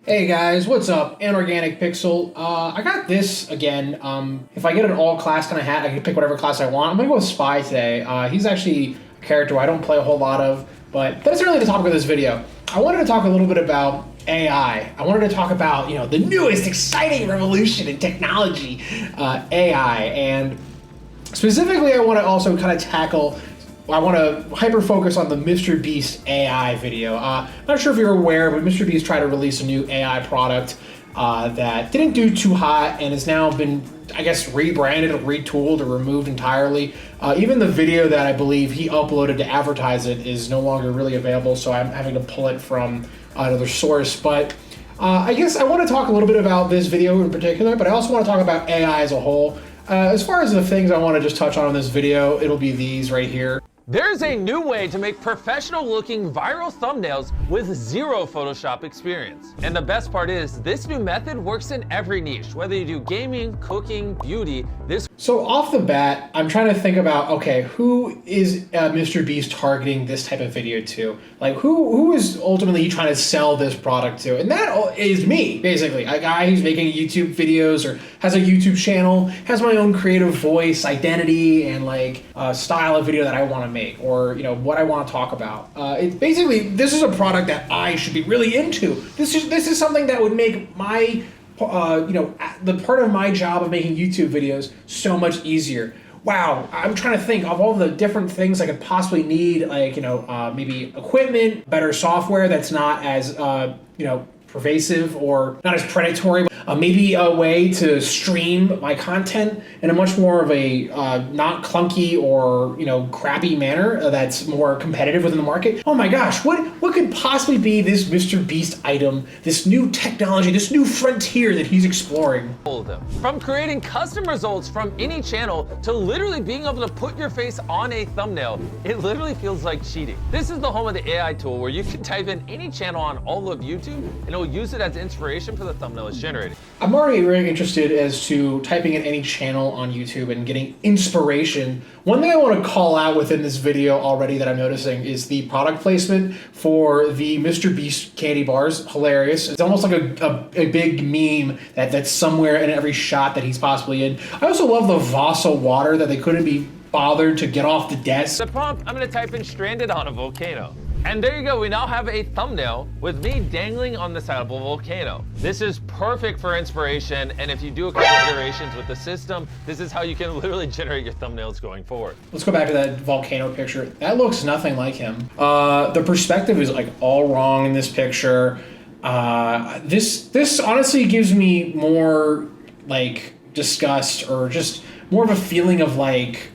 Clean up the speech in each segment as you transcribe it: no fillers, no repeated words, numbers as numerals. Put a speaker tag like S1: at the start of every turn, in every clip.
S1: Hey guys, what's up? Anorganic Pixel. I got this again. If I get an all class kind of hat, I can pick whatever class I want. I'm gonna go with Spy today. He's actually a character I don't play a whole lot of, but that's really the topic of this video. I wanted to talk a little bit about AI. I wanted to talk about, the newest exciting revolution in technology, AI, and specifically I want to also kind of tackle I want to hyper-focus on the Mr. Beast AI video. Not sure if you're aware, but Mr. Beast tried to release a new AI product that didn't do too hot and has now been, I guess, rebranded or retooled or removed entirely. Even the video that I believe he uploaded to advertise it is no longer really available, so I'm having to pull it from another source. But I guess I want to talk a little bit about this video in particular, but I also want to talk about AI as a whole. As far as the things I want to just touch on in this video, it'll be these right here.
S2: There's a new way to make professional looking viral thumbnails with zero Photoshop experience. And the best part is, this new method works in every niche, whether you do gaming, cooking, beauty,
S1: So off the bat, I'm trying to think about, okay, who is Mr. Beast targeting this type of video to? Like, who is ultimately trying to sell this product to? And that is me, basically. A guy who's making YouTube videos or has a YouTube channel, has my own creative voice, identity, and style of video that I want to make, or what I want to talk about. It's basically, this is a product that I should be really into. This is something that would make my the part of my job of making YouTube videos so much easier. Wow, I'm trying to think of all the different things I could possibly need, maybe equipment, better software that's not as pervasive or not as predatory. Maybe a way to stream my content in a much more of a not clunky or crappy manner that's more competitive within the market. Oh my gosh, what could possibly be this Mr. Beast item, this new technology, this new frontier that he's exploring?
S2: all of them. From creating custom results from any channel to literally being able to put your face on a thumbnail, it literally feels like cheating. This is the home of the AI tool where you can type in any channel on all of YouTube and it will use it as inspiration for the thumbnail it's generating.
S1: I'm already very interested as to typing in any channel on YouTube and getting inspiration. One thing I want to call out within this video already that I'm noticing is the product placement for the Mr. Beast candy bars. Hilarious. It's almost like a big meme that's somewhere in every shot that he's possibly in. I also love the Vasa water that they couldn't be bothered to get off the desk.
S2: The prompt, I'm going to type in stranded on a volcano. And there you go, we now have a thumbnail with me dangling on the side of a volcano. This is perfect for inspiration, and if you do a couple iterations with the system, this is how you can literally generate your thumbnails going forward.
S1: Let's go back to that volcano picture. That looks nothing like him. The perspective is all wrong in this picture. This honestly gives me more disgust or just more of a feeling of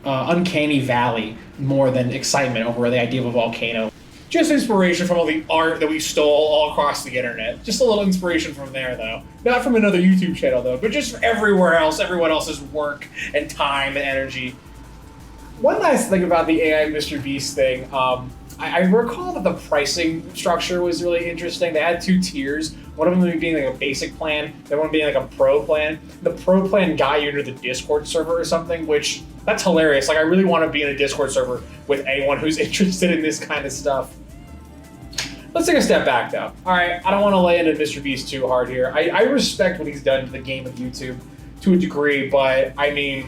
S1: uncanny valley more than excitement over the idea of a volcano. Just inspiration from all the art that we stole all across the internet. Just a little inspiration from there, though. Not from another YouTube channel, though, but just from everywhere else, everyone else's work and time and energy. One last thing about the AI Mr. Beast thing, I recall that the pricing structure was really interesting. They had two tiers. One of them being a basic plan, the other one being a pro plan. The pro plan got you into the Discord server or something, which that's hilarious. I really want to be in a Discord server with anyone who's interested in this kind of stuff. Let's take a step back, though. All right, I don't want to lay into Mr. Beast too hard here. I respect what he's done to the game of YouTube to a degree, but I mean,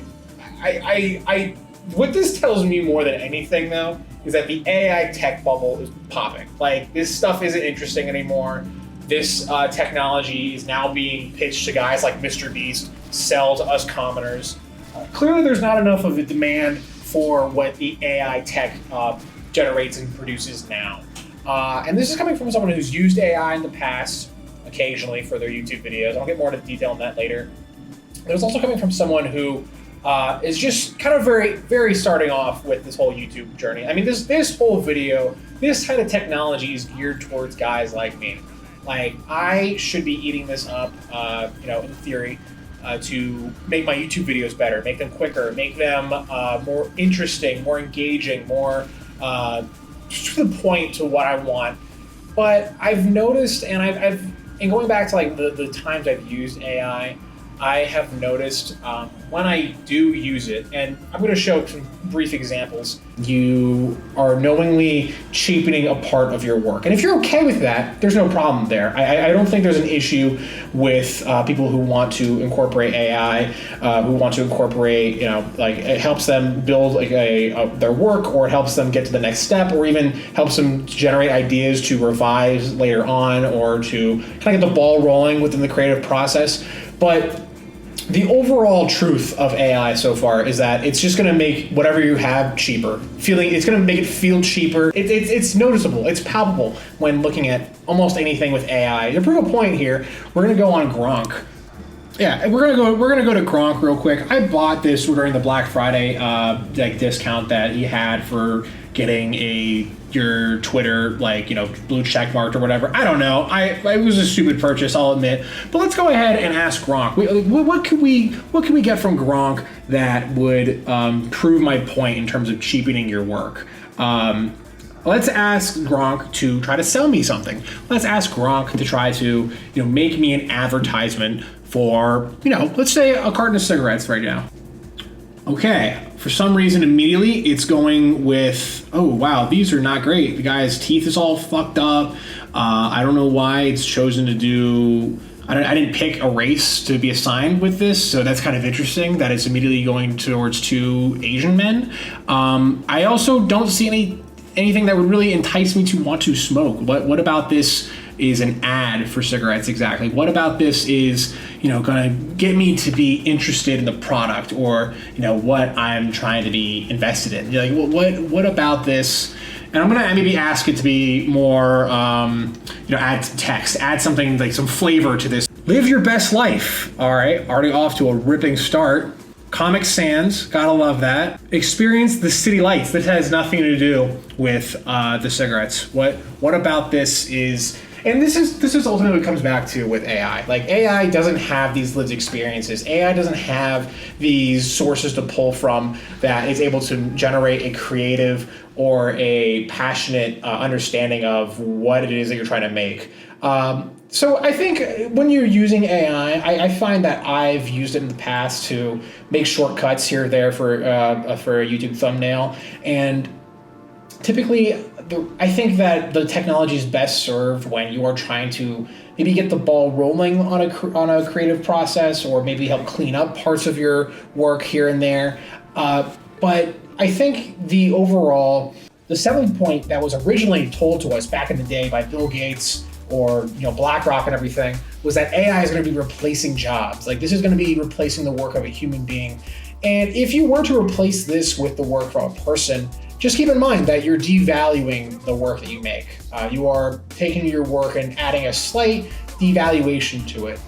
S1: what this tells me more than anything, though, is that the AI tech bubble is popping. This stuff isn't interesting anymore. This technology is now being pitched to guys like Mr. Beast, sell to us commoners. Clearly, there's not enough of a demand for what the AI tech generates and produces now. And this is coming from someone who's used AI in the past, occasionally, for their YouTube videos. I'll get more into detail on that later. It's also coming from someone who is just kind of very, very starting off with this whole YouTube journey. I mean, this whole video, this kind of technology is geared towards guys like me. I should be eating this up, in theory, to make my YouTube videos better, make them quicker, make them more interesting, more engaging, more to the point to what I want. But I've noticed, and and going back to the times I've used AI, I have noticed when I do use it, and I'm going to show some brief examples. you are knowingly cheapening a part of your work. And if you're okay with that, there's no problem there. I don't think there's an issue with people who want to incorporate AI, who want to incorporate, like it helps them build like their work, or it helps them get to the next step, or even helps them generate ideas to revise later on, or to kind of get the ball rolling within the creative process. But the overall truth of AI so far is that it's just going to make whatever you have cheaper. It's going to make it feel cheaper. It's noticeable. It's palpable when looking at almost anything with AI. To prove a point here, we're going to go on Gronk. Yeah, we're gonna go to Gronk real quick. I bought this during the Black Friday discount that he had for getting your Twitter blue check marked or whatever. I don't know. It was a stupid purchase, I'll admit. But let's go ahead and ask Gronk. What can we get from Gronk that would prove my point in terms of cheapening your work? Let's ask Gronk to try to sell me something. Let's ask Gronk to try to make me an advertisement for let's say a carton of cigarettes right now. Okay, for some reason immediately it's going with, oh wow, these are not great. The guy's teeth is all fucked up. I don't know why it's chosen to do. I didn't pick a race to be assigned with this, so that's kind of interesting that it's immediately going towards 2 Asian men. I also don't see anything that would really entice me to want to smoke. What about this is an ad for cigarettes exactly? What about this is, gonna get me to be interested in the product, or, what I'm trying to be invested in? What about this? And I'm gonna maybe ask it to be more, add some text, add something like some flavor to this. Live your best life. All right, already off to a ripping start. Comic Sans, gotta love that. Experience the city lights. This has nothing to do with the cigarettes. What about this is, and this is ultimately what comes back to with AI. Like, AI doesn't have these lived experiences. AI doesn't have these sources to pull from that is able to generate a creative or a passionate understanding of what it is that you're trying to make. So I think when you're using AI, I find that I've used it in the past to make shortcuts here or there for a YouTube thumbnail, and typically I think that the technology is best served when you are trying to maybe get the ball rolling on a creative process, or maybe help clean up parts of your work here and there. But I think the selling point that was originally told to us back in the day by Bill Gates or BlackRock and everything was that AI is going to be replacing jobs. Like, this is going to be replacing the work of a human being. And if you were to replace this with the work from a person, just keep in mind that you're devaluing the work that you make. You are taking your work and adding a slight devaluation to it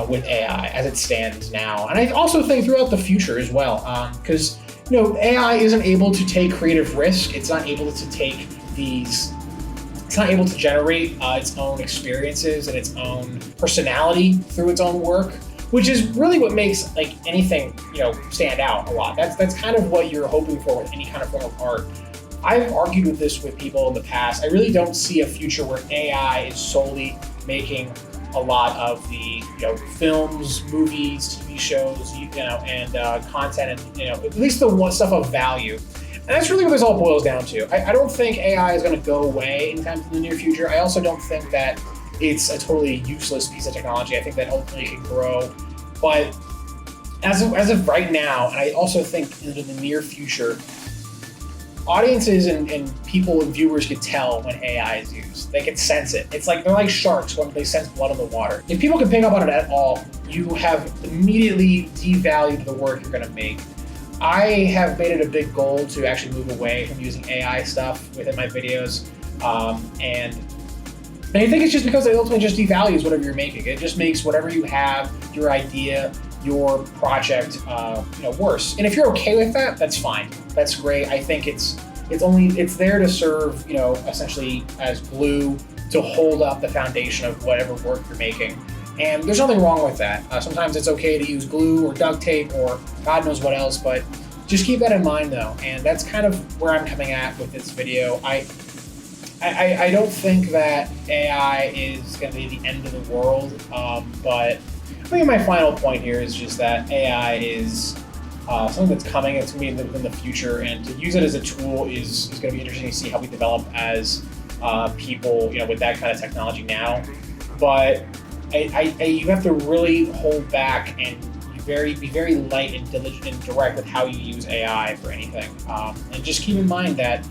S1: with AI as it stands now. And I also think throughout the future as well, because AI isn't able to take creative risk. It's not able to take it's not able to generate its own experiences and its own personality through its own work, which is really what makes anything stand out a lot. That's kind of what you're hoping for with any kind of form of art. I've argued with this with people in the past. I really don't see a future where AI is solely making a lot of the films, movies, TV shows, and content, and at least the stuff of value. And that's really what this all boils down to. I don't think AI is going to go away anytime in the near future. I also don't think that it's a totally useless piece of technology. I think that ultimately it can grow. But as of right now, and I also think in the near future, audiences and people and viewers can tell when AI is used. They can sense it. It's like they're like sharks when they sense blood in the water. If people can pick up on it at all, you have immediately devalued the work you're going to make. I have made it a big goal to actually move away from using AI stuff within my videos, and I think it's just because it ultimately just devalues whatever you're making. It just makes whatever you have, your idea, your project, worse. And if you're okay with that, that's fine. That's great. I think it's there to serve, essentially as glue to hold up the foundation of whatever work you're making. And there's nothing wrong with that. Sometimes it's okay to use glue or duct tape or God knows what else, but just keep that in mind though. And that's kind of where I'm coming at with this video. I don't think that AI is going to be the end of the world, but I think my final point here is just that AI is something that's coming. It's going to be in the future, and to use it as a tool is going to be interesting to see how we develop as people, with that kind of technology now. But you have to really hold back and be very light and diligent and direct with how you use AI for anything, and just keep in mind that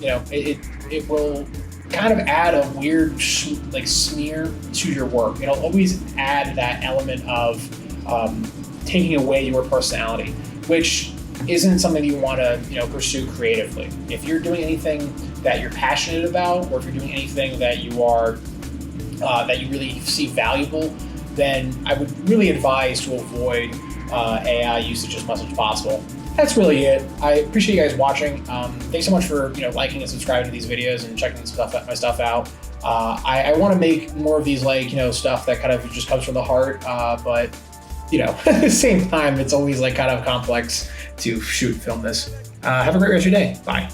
S1: it will kind of add a weird smear to your work. It'll always add that element of taking away your personality, which isn't something you want to pursue creatively. If you're doing anything that you're passionate about, or if you're doing anything that you are that you really see valuable, then I would really advise to avoid AI usage as much as possible. That's really it. I appreciate you guys watching. Thanks so much for liking and subscribing to these videos and checking my stuff out. I want to make more of these stuff that kind of just comes from the heart, but at the same time, it's always kind of complex to shoot and film this. Have a great rest of your day. Bye.